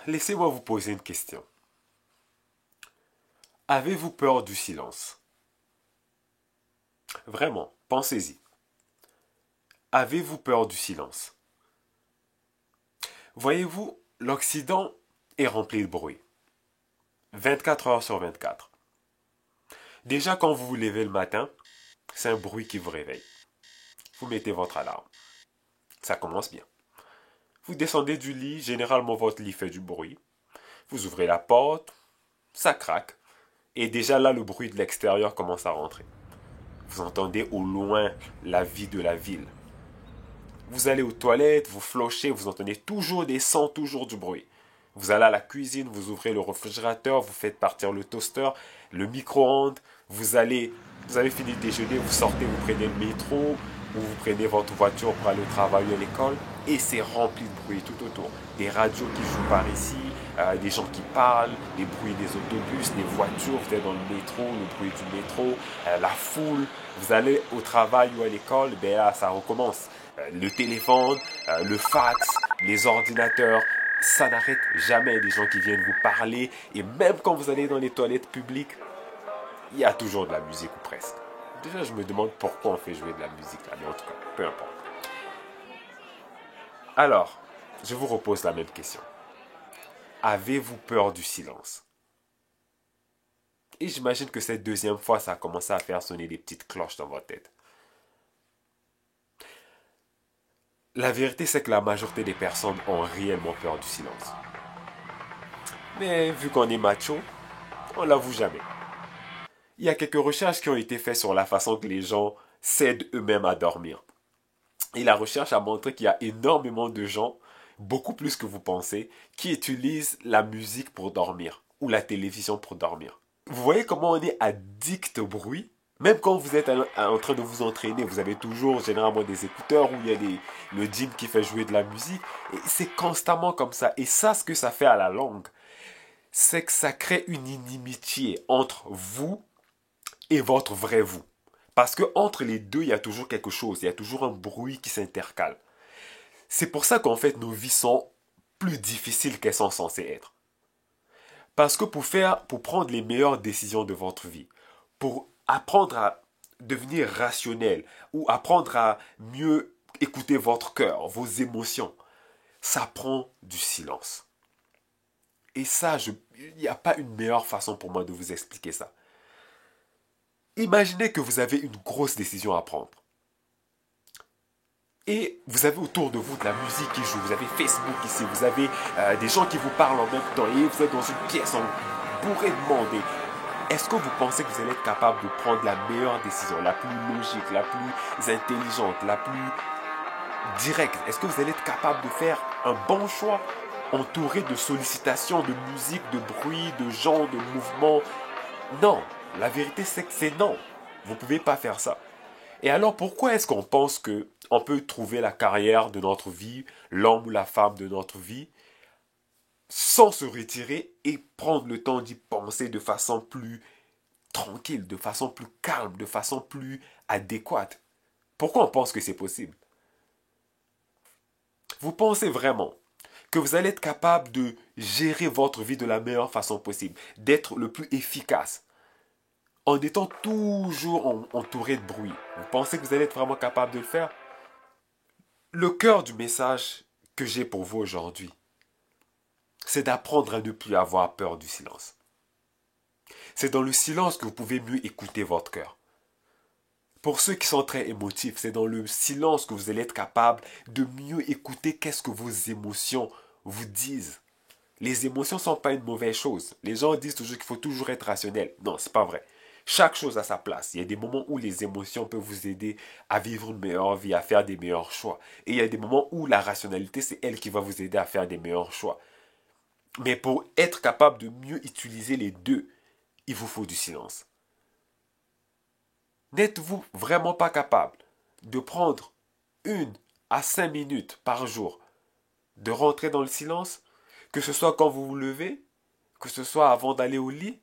Laissez-moi vous poser une question. Avez-vous peur du silence? Vraiment, pensez-y. Avez-vous peur du silence? Voyez-vous, l'Occident est rempli de bruit. 24 heures sur 24. Déjà, quand vous vous levez le matin, c'est un bruit qui vous réveille. Vous mettez votre alarme. Ça commence bien. Vous descendez du lit, généralement votre lit fait du bruit. Vous ouvrez la porte, ça craque. Et déjà là, le bruit de l'extérieur commence à rentrer. Vous entendez au loin la vie de la ville. Vous allez aux toilettes, vous flochez, vous entendez toujours des sons, toujours du bruit. Vous allez à la cuisine, vous ouvrez le réfrigérateur, vous faites partir le toaster, le micro-ondes, vous avez fini de déjeuner, vous sortez, vous prenez le métro, ou vous prenez votre voiture pour aller au travail ou à l'école, et c'est rempli de bruit tout autour. Des radios qui jouent par ici, des gens qui parlent, les bruits des autobus, des voitures, vous êtes dans le métro, le bruit du métro, la foule, vous allez au travail ou à l'école, ben là, ça recommence. Le téléphone, le fax, les ordinateurs, ça n'arrête jamais des gens qui viennent vous parler. Et même quand vous allez dans les toilettes publiques, il y a toujours de la musique ou presque. Déjà, je me demande pourquoi on fait jouer de la musique là, mais en tout cas, peu importe. Alors, je vous repose la même question. Avez-vous peur du silence? Et j'imagine que cette deuxième fois, ça a commencé à faire sonner des petites cloches dans votre tête. La vérité, c'est que la majorité des personnes ont réellement peur du silence. Mais vu qu'on est macho, on l'avoue jamais. Il y a quelques recherches qui ont été faites sur la façon que les gens s'aident eux-mêmes à dormir. Et la recherche a montré qu'il y a énormément de gens, beaucoup plus que vous pensez, qui utilisent la musique pour dormir ou la télévision pour dormir. Vous voyez comment on est addict au bruit? Même quand vous êtes en train de vous entraîner, vous avez toujours généralement des écouteurs où il y a le gym qui fait jouer de la musique. Et c'est constamment comme ça. Et ça, ce que ça fait à la longue, c'est que ça crée une inimitié entre vous et votre vrai vous. Parce que entre les deux, il y a toujours quelque chose, il y a toujours un bruit qui s'intercale. C'est pour ça qu'en fait, nos vies sont plus difficiles qu'elles sont censées être. Parce que pour prendre les meilleures décisions de votre vie, pour apprendre à devenir rationnel ou apprendre à mieux écouter votre cœur, vos émotions, ça prend du silence. Et ça, il n'y a pas une meilleure façon pour moi de vous expliquer ça. Imaginez que vous avez une grosse décision à prendre. Et vous avez autour de vous de la musique qui joue, vous avez Facebook ici, vous avez des gens qui vous parlent en même temps et vous êtes dans une pièce bourrée de monde. Est-ce que vous pensez que vous allez être capable de prendre la meilleure décision, la plus logique, la plus intelligente, la plus directe? Est-ce que vous allez être capable de faire un bon choix entouré de sollicitations, de musique, de bruit, de gens, de mouvements? Non, la vérité c'est que c'est non. Vous ne pouvez pas faire ça. Et alors pourquoi est-ce qu'on pense que on peut trouver la carrière de notre vie, l'homme ou la femme de notre vie, sans se retirer et prendre le temps d'y penser de façon plus tranquille, de façon plus calme, de façon plus adéquate? Pourquoi on pense que c'est possible? Vous pensez vraiment que vous allez être capable de gérer votre vie de la meilleure façon possible, d'être le plus efficace, en étant toujours entouré de bruit? Vous pensez que vous allez être vraiment capable de le faire? Le cœur du message que j'ai pour vous aujourd'hui, c'est d'apprendre à ne plus avoir peur du silence. C'est dans le silence que vous pouvez mieux écouter votre cœur. Pour ceux qui sont très émotifs, c'est dans le silence que vous allez être capable de mieux écouter qu'est-ce que vos émotions vous disent. Les émotions ne sont pas une mauvaise chose. Les gens disent toujours qu'il faut toujours être rationnel. Non, c'est pas vrai. Chaque chose a sa place. Il y a des moments où les émotions peuvent vous aider à vivre une meilleure vie, à faire des meilleurs choix. Et il y a des moments où la rationalité, c'est elle qui va vous aider à faire des meilleurs choix. Mais pour être capable de mieux utiliser les deux, il vous faut du silence. N'êtes-vous vraiment pas capable de prendre 1 à 5 minutes par jour, de rentrer dans le silence, que ce soit quand vous vous levez, que ce soit avant d'aller au lit,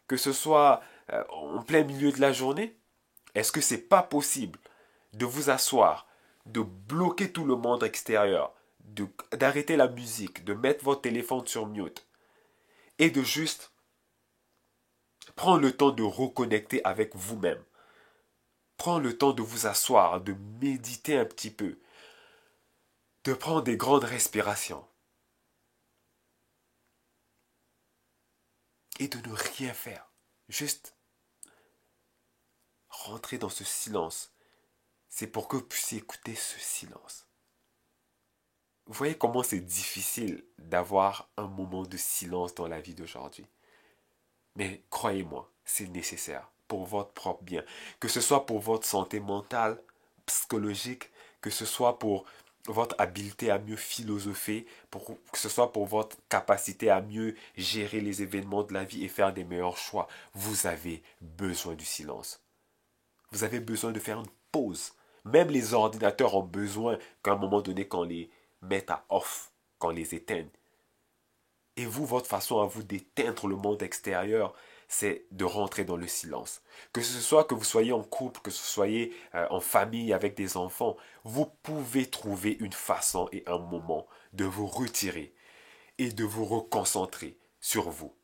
que ce soit en plein milieu de la journée? Est-ce que c'est pas possible de vous asseoir, de bloquer tout le monde extérieur, d'arrêter la musique, de mettre votre téléphone sur mute et de juste prendre le temps de reconnecter avec vous-même. Prendre le temps de vous asseoir, de méditer un petit peu, de prendre des grandes respirations et de ne rien faire. Juste rentrer dans ce silence. C'est pour que vous puissiez écouter ce silence. Vous voyez comment c'est difficile d'avoir un moment de silence dans la vie d'aujourd'hui. Mais croyez-moi, c'est nécessaire pour votre propre bien. Que ce soit pour votre santé mentale, psychologique, que ce soit pour votre habileté à mieux philosopher, que ce soit pour votre capacité à mieux gérer les événements de la vie et faire des meilleurs choix. Vous avez besoin du silence. Vous avez besoin de faire une pause. Même les ordinateurs ont besoin qu'à un moment donné, qu'on les mette à off, qu'on les éteigne. Et vous, votre façon à vous d'éteindre le monde extérieur, c'est de rentrer dans le silence. Que ce soit que vous soyez en couple, que ce soyez en famille avec des enfants, vous pouvez trouver une façon et un moment de vous retirer et de vous reconcentrer sur vous.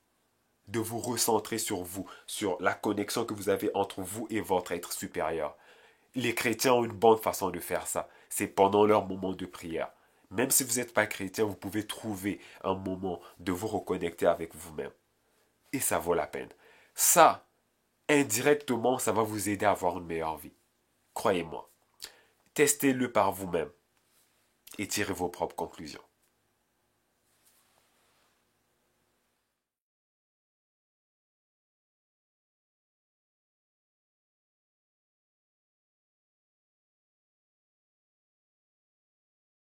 De vous recentrer sur vous, sur la connexion que vous avez entre vous et votre être supérieur. Les chrétiens ont une bonne façon de faire ça. C'est pendant leur moment de prière. Même si vous n'êtes pas chrétien, vous pouvez trouver un moment de vous reconnecter avec vous-même. Et ça vaut la peine. Ça, indirectement, ça va vous aider à avoir une meilleure vie. Croyez-moi. Testez-le par vous-même et tirez vos propres conclusions.